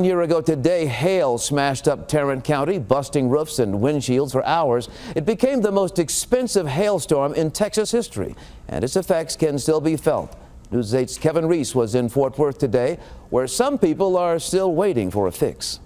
A year ago today, hail smashed up Tarrant County, busting roofs and windshields for hours. It became the most expensive hailstorm in Texas history, and its effects can still be felt. News 8's Kevin Reese was in Fort Worth today, where some people are still waiting for a fix.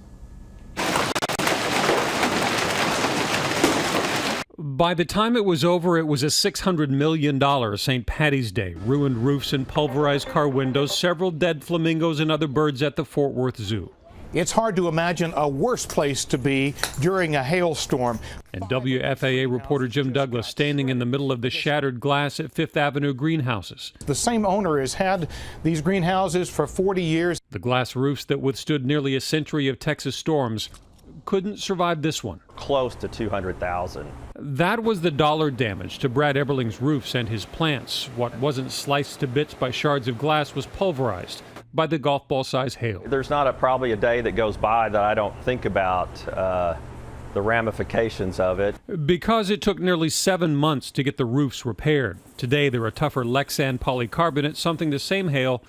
By the time it was over, it was a $600 million St. Paddy's Day. Ruined roofs and pulverized car windows, several dead flamingos and other birds at the Fort Worth Zoo. It's hard to imagine a worse place to be during a hailstorm. And WFAA reporter Jim Douglas standing in the middle of the shattered glass at Fifth Avenue greenhouses. The same owner has had these greenhouses for 40 years. The glass roofs that withstood nearly a century of Texas storms couldn't survive this one. Close to $200,000. That was the dollar damage to Brad Eberling's roofs and his plants. What wasn't sliced to bits by shards of glass was pulverized by the golf ball size hail. There's not probably a day that goes by that I don't think about the ramifications of it. Because it took nearly 7 months to get the roofs repaired. Today they're a tougher Lexan polycarbonate, something the same hail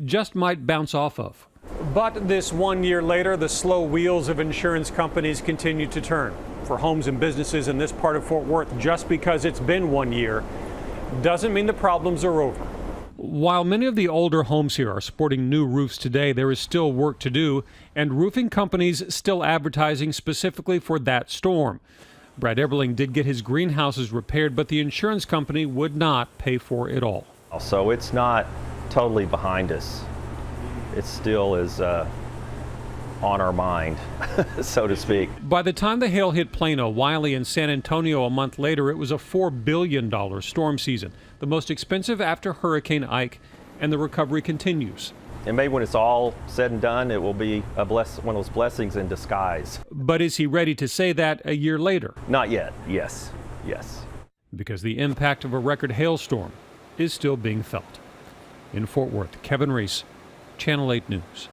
just might bounce off of. But this 1 year later, the slow wheels of insurance companies continue to turn. For homes and businesses in this part of Fort Worth, just because it's been 1 year doesn't mean the problems are over. While many of the older homes here are sporting new roofs today, there is still work to do, and roofing companies still advertising specifically for that storm. Brad Eberling did get his greenhouses repaired, but the insurance company would not pay for it all. So it's not totally behind us. It still is on our mind, so to speak. By the time the hail hit Plano, Wiley, and San Antonio a month later, it was a $4 billion storm season, the most expensive after Hurricane Ike, and the recovery continues. And maybe when it's all said and done, it will be one of those blessings in disguise. But is he ready to say that a year later? Not yet. Yes. Because the impact of a record hailstorm is still being felt. In Fort Worth, Kevin Reese, Channel 8 News.